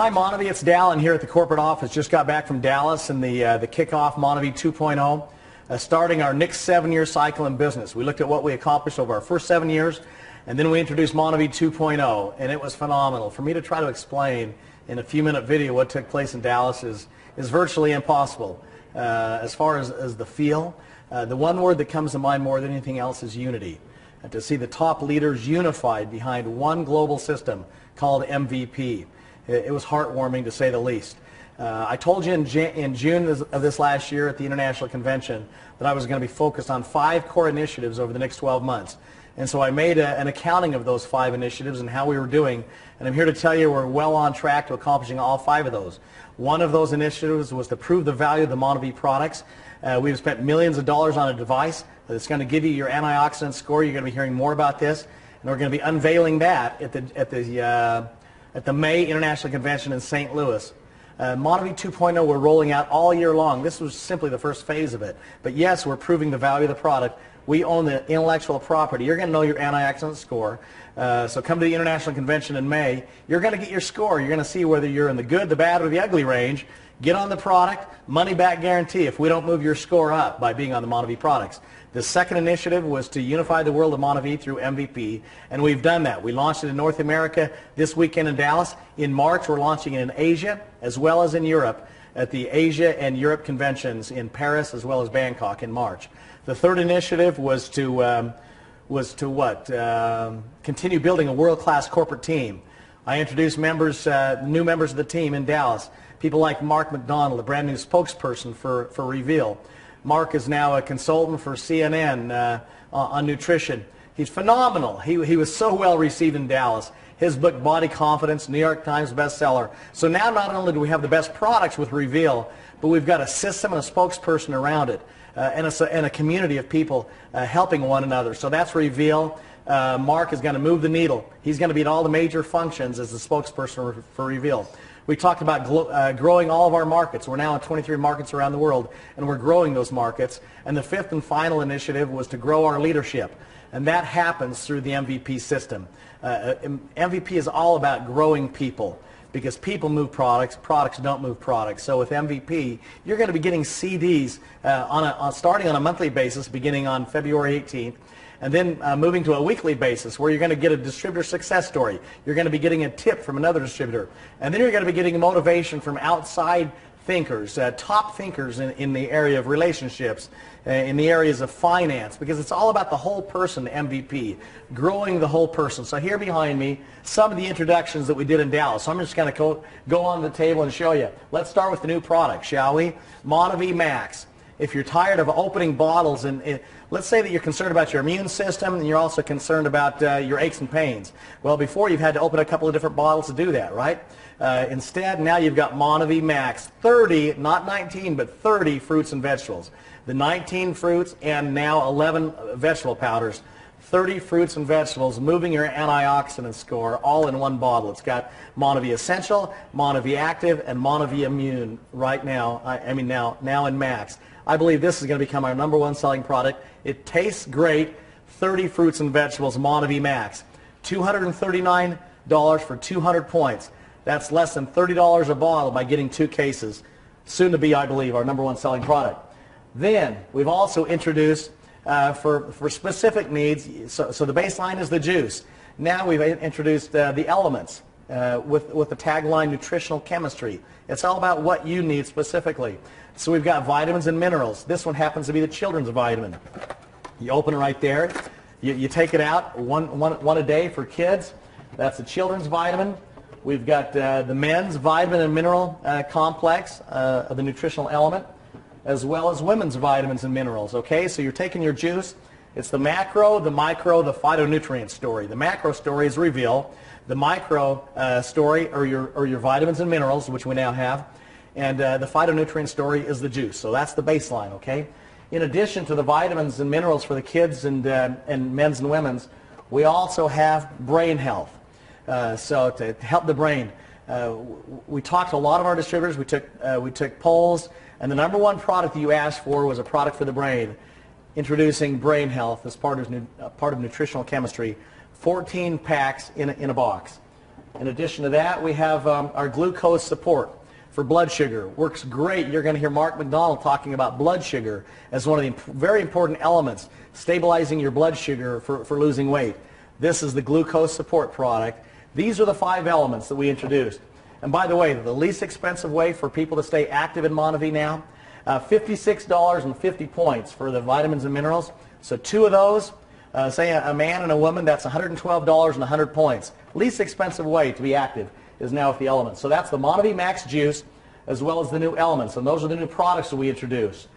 Hi MonaVie, it's Dallin here at the corporate office. Just got back from Dallas and the kickoff MonaVie 2.0, starting our next 7-year cycle in business. We looked at what we accomplished over our first 7 years, and then we introduced MonaVie 2.0, and it was phenomenal. For me to try to explain in a few-minute video what took place in Dallas is virtually impossible. As far as the feel, the one word that comes to mind more than anything else is unity. To see the top leaders unified behind one global system called MVP. It was heartwarming, to say the least. I told you in June of this last year at the International Convention that I was going to be focused on 5 core initiatives over the next 12 months. And so I made an accounting of those 5 initiatives and how we were doing. And I'm here to tell you we're well on track to accomplishing all 5 of those. One of those initiatives was to prove the value of the MonaVie products. We've spent millions of dollars on a device that's going to give you your antioxidant score. You're going to be hearing more about this. And we're going to be unveiling that at the May International Convention in St. Louis. MonaVie 2.0 we're rolling out all year long. This was simply the first phase of it. But yes, we're proving the value of the product. We own the intellectual property. You're going to know your antioxidant score. So come to the International Convention in May. You're going to get your score. You're going to see whether you're in the good, the bad, or the ugly range. Get on the product, money back guarantee if we don't move your score up by being on the MonaVie products. The second initiative was to unify the world of MonaVie through MVP, and we've done that. We launched it in North America this weekend in Dallas. In March, we're launching it in Asia as well as in Europe at the Asia and Europe conventions in Paris as well as Bangkok in March. The third initiative was to continue building a world-class corporate team. I introduced new members of the team in Dallas. People like Mark McDonald, a brand new spokesperson for Reveal. Mark is now a consultant for CNN on nutrition. He's phenomenal. He was so well received in Dallas. His book, Body Confidence, New York Times bestseller. So now not only do we have the best products with Reveal, but we've got a system and a spokesperson around it, and a community of people helping one another. So that's Reveal. Mark is going to move the needle. He's going to be at all the major functions as the spokesperson for Reveal. We talked about growing all of our markets. We're now in 23 markets around the world, and we're growing those markets. And the fifth and final initiative was to grow our leadership, and that happens through the MVP system. MVP is all about growing people, because people move products, products don't move products. So with MVP, you're going to be getting CDs starting on a monthly basis beginning on February 18th. And then moving to a weekly basis where you're going to get a distributor success story. You're going to be getting a tip from another distributor. And then you're going to be getting motivation from outside thinkers, top thinkers in the area of relationships, in the areas of finance, because it's all about the whole person, MVP, growing the whole person. So here behind me, some of the introductions that we did in Dallas. So I'm just going to go on the table and show you. Let's start with the new product, shall we? MonaVie Max. If you're tired of opening bottles, and let's say that you're concerned about your immune system and you're also concerned about your aches and pains. Well, before you've had to open a couple of different bottles to do that, right? Instead, now you've got MonaVie Max, 30, not 19, but 30 fruits and vegetables. The 19 fruits and now 11 vegetable powders. 30 fruits and vegetables, moving your antioxidant score all in one bottle. It's got MonaVie Essential, MonaVie Active, and MonaVie Immune right now. Now in Max. I believe this is going to become our #1 selling product. It tastes great. 30 fruits and vegetables, MonaVie Max. $239 for 200 points. That's less than $30 a bottle by getting 2 cases. Soon to be, I believe, our #1 selling product. Then we've also introduced for specific needs, so the baseline is the juice. Now we've introduced the elements with the tagline nutritional chemistry. It's all about what you need specifically. So we've got vitamins and minerals. This one happens to be the children's vitamin. You open it right there. You take it out, one a day for kids. That's the children's vitamin. We've got the men's vitamin and mineral complex of the nutritional element, as well as women's vitamins and minerals. Okay, so you're taking your juice. It's the macro, the micro, the phytonutrient story. The macro story is Reveal. The micro story are your vitamins and minerals, which we now have. And the phytonutrient story is the juice. So that's the baseline, okay? In addition to the vitamins and minerals for the kids and men's and women's, we also have brain health. So to help the brain, we talked to a lot of our distributors. We took polls, and the #1 product that you asked for was a product for the brain, introducing brain health as part of nutritional chemistry. 14 packs in a box. In addition to that, we have our glucose support for blood sugar. Works great. You're going to hear Mark McDonald talking about blood sugar as one of the very important elements, stabilizing your blood sugar for losing weight. This is the glucose support product. These are the 5 elements that we introduced. And by the way, the least expensive way for people to stay active in MonaVie now, $56.50 points for the vitamins and minerals. So 2 of those, say a man and a woman, that's $112.100 points. Least expensive way to be active is now with the elements. So that's the MonaVie Max Juice as well as the new elements. And those are the new products that we introduced.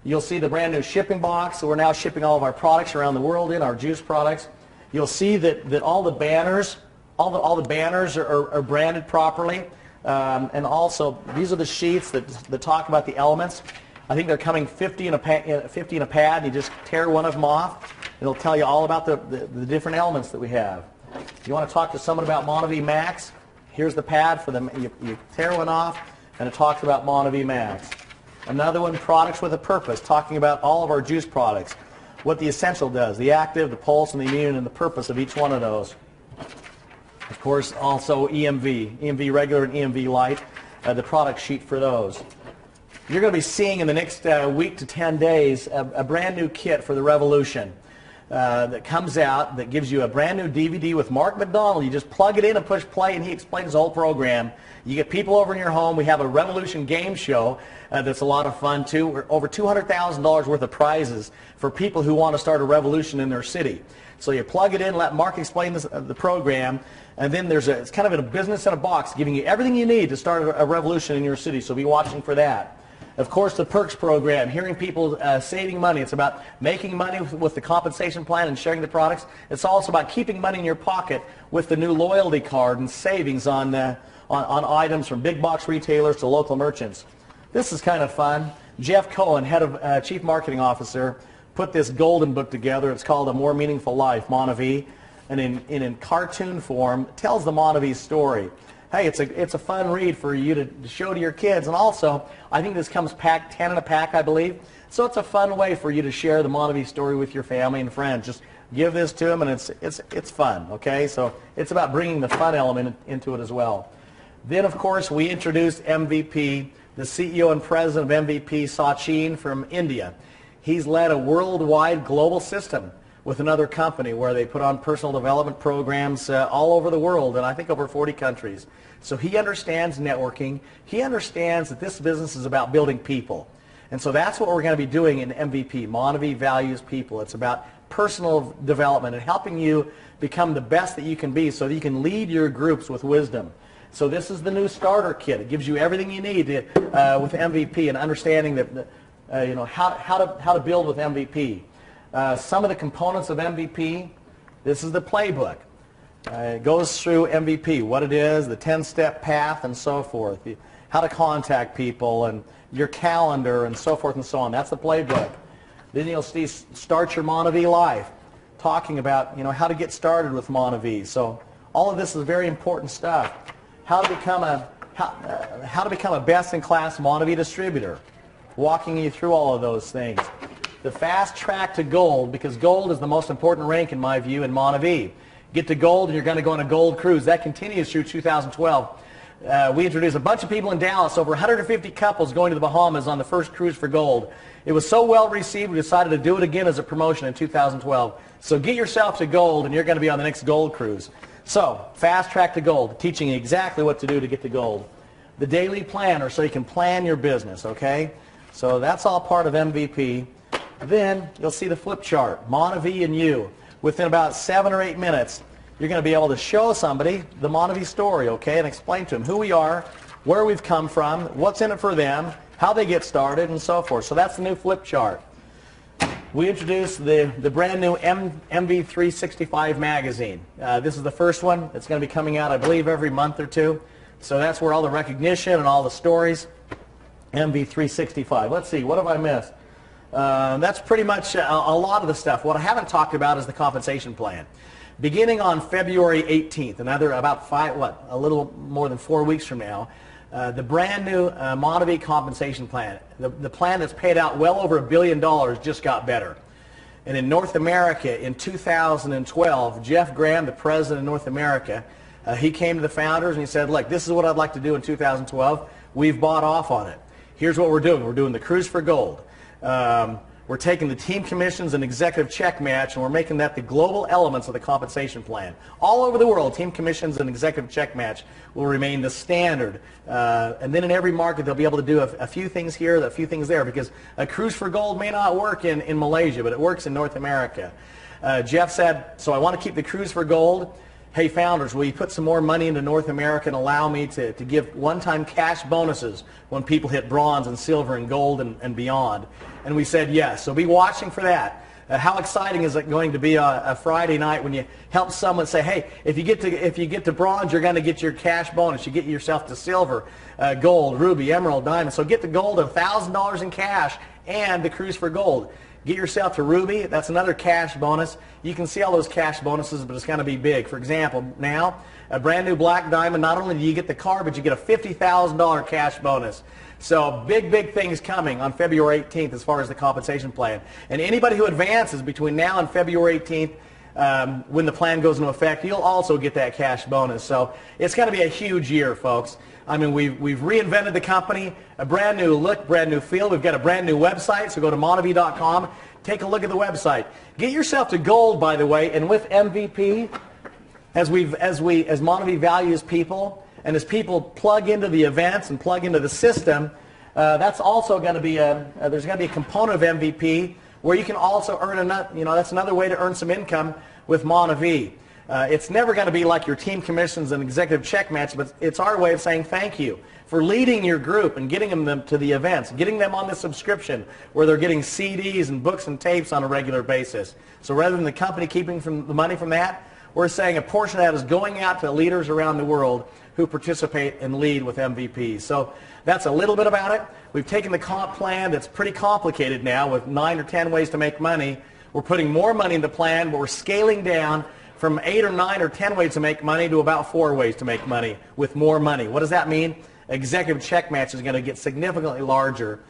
You'll see the brand new shipping box. So we're now shipping all of our products around the world in, our juice products. You'll see that all the banners, all the banners are branded properly. And also, these are the sheets that talk about the elements. I think they're coming 50 in a pad. You just tear one of them off. It'll tell you all about the different elements that we have. If you want to talk to someone about MonaVie Max, here's the pad for them. You tear one off, and it talks about MonaVie Max. Another one, Products with a Purpose, talking about all of our juice products, what the essential does, the active, the pulse, and the immune, and the purpose of each one of those. Of course, also EMV regular and EMV light, the product sheet for those. You're going to be seeing in the next week to 10 days a brand new kit for the Revolution that comes out that gives you a brand new DVD with Mark McDonald. You just plug it in and push play, and he explains the whole program. You get people over in your home. We have a Revolution game show that's a lot of fun too. We're over $200,000 worth of prizes for people who want to start a revolution in their city. So you plug it in, let Mark explain the program, and then it's kind of a business in a box, giving you everything you need to start a revolution in your city. So be watching for that. Of course, the Perks program, hearing people saving money. It's about making money with the compensation plan and sharing the products. It's also about keeping money in your pocket with the new loyalty card and savings on items from big box retailers to local merchants. This is kind of fun. Jeff Cohen, head of Chief Marketing Officer, put this golden book together. It's called A More Meaningful Life, MonaVie, and in cartoon form, it tells the MonaVie story. Hey, it's a fun read for you to show to your kids, and also I think this comes packed 10 in a pack, I believe. So it's a fun way for you to share the MonaVie story with your family and friends. Just give this to them, and it's fun. Okay, so it's about bringing the fun element into it as well. Then, of course, we introduced MVP, the CEO and president of MVP, Sachin from India. He's led a worldwide global system with another company where they put on personal development programs all over the world, and I think over 40 countries. So he understands networking. He understands that this business is about building people. And so that's what we're going to be doing in MVP. MonaVie values people. It's about personal development and helping you become the best that you can be so that you can lead your groups with wisdom. So this is the new starter kit. It gives you everything you need with MVP and understanding that how to build with MVP. Some of the components of MVP, this is the playbook. It goes through MVP, what it is, the 10-step path, and so forth. How to contact people, and your calendar, and so forth and so on. That's the playbook. Then you'll see Start Your MonaVie Life, talking about how to get started with MonaVie. So all of this is very important stuff. How to become a best-in-class MonaVie distributor, walking you through all of those things. The fast track to gold, because gold is the most important rank in my view in MonaVie. Get to gold and you're going to go on a gold cruise. That continues through 2012. We introduced a bunch of people in Dallas, over 150 couples going to the Bahamas on the first cruise for gold. It was so well received we decided to do it again as a promotion in 2012. So get yourself to gold and you're going to be on the next gold cruise. So, fast track to gold, teaching you exactly what to do to get to gold. The daily planner, so you can plan your business, okay? So that's all part of MVP. Then you'll see the flip chart, MonaVie and you. Within about 7 or 8 minutes, you're going to be able to show somebody the MonaVie story, okay, and explain to them who we are, where we've come from, what's in it for them, how they get started, and so forth. So that's the new flip chart. We introduced the brand new MV365 magazine. This is the first one. It's going to be coming out, I believe, every month or two. So that's where all the recognition and all the stories, MV365. Let's see, what have I missed? That's pretty much a lot of the stuff. What I haven't talked about is the compensation plan. Beginning on February 18th, a little more than 4 weeks from now, the brand new MonaVie compensation plan, the plan that's paid out well over $1 billion, just got better. And in North America, in 2012, Jeff Graham, the president of North America, He came to the founders and he said, look, this is what I'd like to do in 2012. We've bought off on it. Here's what we're doing. We're doing the Cruise for Gold. We're taking the team commissions and executive check match, and we're making that the global elements of the compensation plan. All over the world, team commissions and executive check match will remain the standard. And then in every market, they'll be able to do a few things here, a few things there, because a Cruise for Gold may not work in Malaysia, but it works in North America. Jeff said, so I want to keep the Cruise for Gold. Hey, founders, will you put some more money into North America and allow me to give one-time cash bonuses when people hit bronze and silver and gold and beyond? And we said yes. So be watching for that. How exciting is it going to be a Friday night when you help someone say, hey, if you get to bronze, you're going to get your cash bonus. You get yourself to silver, gold, ruby, emerald, diamond. So get the gold, $1,000 in cash, and the Cruise for Gold. Get yourself to Ruby. That's another cash bonus. You can see all those cash bonuses, but it's going to be big. For example, now, a brand new black diamond, not only do you get the car, but you get a $50,000 cash bonus. So big things coming on February 18th as far as the compensation plan. And anybody who advances between now and February 18th, when the plan goes into effect, you'll also get that cash bonus. So it's going to be a huge year, folks. I mean, we've reinvented the company, a brand new look, brand new feel. We've got a brand new website, so go to MonaVie.com. Take a look at the website. Get yourself to gold, by the way, and with MVP, as MonaVie values people, and as people plug into the events and plug into the system, that's also going to be there's going to be a component of MVP where you can also earn that's another way to earn some income with MonaVie. It's never going to be like your team commissions and executive check match, but it's our way of saying thank you for leading your group and getting them to the events, getting them on the subscription where they're getting CDs and books and tapes on a regular basis. So rather than the company keeping the money from that, we're saying a portion of that is going out to leaders around the world who participate and lead with MVP. So that's a little bit about it. We've taken the comp plan that's pretty complicated now with 9 or 10 ways to make money. We're putting more money in the plan, but we're scaling down from 8 or 9 or 10 ways to make money to about 4 ways to make money with more money. What does that mean? Executive check match is going to get significantly larger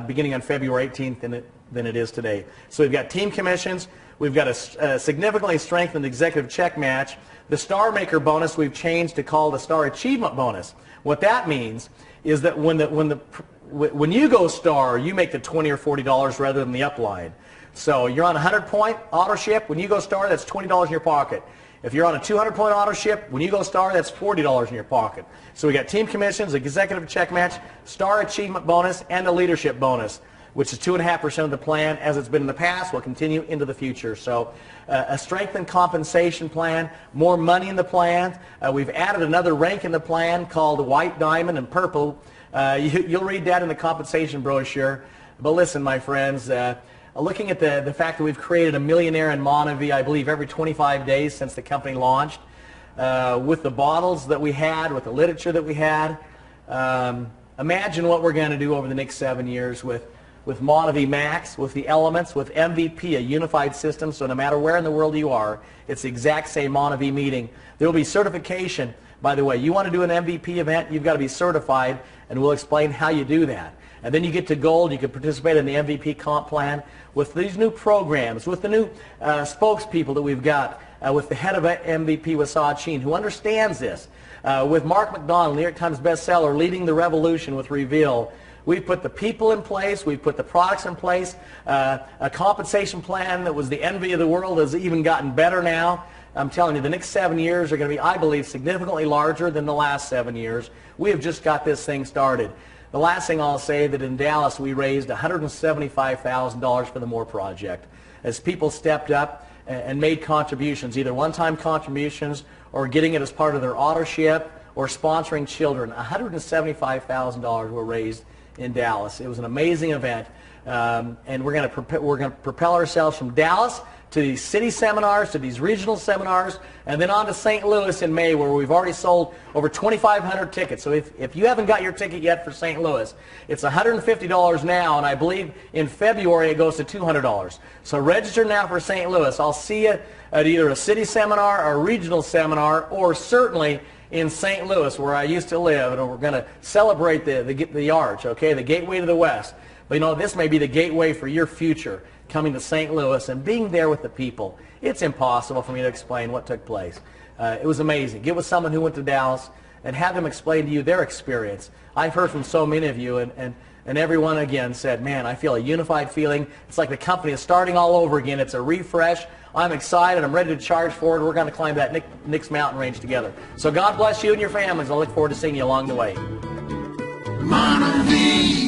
beginning on February 18th than it is today. So we've got team commissions. We've got a significantly strengthened executive check match. The Star Maker bonus we've changed to call the Star Achievement bonus. What that means is that when you go star, you make the $20 or $40 rather than the upline. So you're on a 100-point auto ship. When you go star, that's $20 in your pocket. If you're on a 200-point auto ship, when you go star, that's $40 in your pocket. So we got team commissions, executive check match, Star Achievement bonus, and a leadership bonus, which is 2.5% of the plan, as it's been in the past, will continue into the future. So a strengthened compensation plan, more money in the plan. We've added another rank in the plan called White, Diamond, and Purple. You'll read that in the compensation brochure. But listen, my friends, looking at the fact that we've created a millionaire in MonaVie, I believe, every 25 days since the company launched, with the bottles that we had, with the literature that we had, imagine what we're going to do over the next 7 years with MonaVie Max, with the elements, with MVP, a unified system, so no matter where in the world you are, it's the exact same MonaVie meeting. There will be certification. By the way, you want to do an MVP event, you've got to be certified, and we'll explain how you do that. And then you get to gold, you can participate in the MVP comp plan with these new programs, with the new spokespeople that we've got, with the head of MVP, Wasad Sheen, who understands this, with Mark McDonald, New York Times bestseller, leading the revolution with Reveal. We've put the people in place, we've put the products in place, a compensation plan that was the envy of the world has even gotten better now. I'm telling you, the next 7 years are going to be, I believe, significantly larger than the last 7 years. We have just got this thing started. The last thing I'll say, that in Dallas we raised $175,000 for the More Project as people stepped up and made contributions, either one-time contributions or getting it as part of their auto ship or sponsoring children. $175,000 were raised in Dallas. It was an amazing event, and we're going to propel ourselves from Dallas to these city seminars, to these regional seminars, and then on to St. Louis in May, where we've already sold over 2,500 tickets. So if you haven't got your ticket yet for St. Louis, it's $150 now, and I believe in February it goes to $200. So register now for St. Louis. I'll see you at either a city seminar or a regional seminar, or certainly in St. Louis, where I used to live, and we're going to celebrate the arch, okay, the gateway to the West. But you know, this may be the gateway for your future, coming to St. Louis and being there with the people. It's impossible for me to explain what took place. It was amazing. Get with someone who went to Dallas and have them explain to you their experience. I've heard from so many of you, and everyone again said, man, I feel a unified feeling. It's like the company is starting all over again. It's a refresh. I'm excited. I'm ready to charge forward. We're going to climb that Nick's mountain range together. So God bless you and your families. I look forward to seeing you along the way. MonaVie.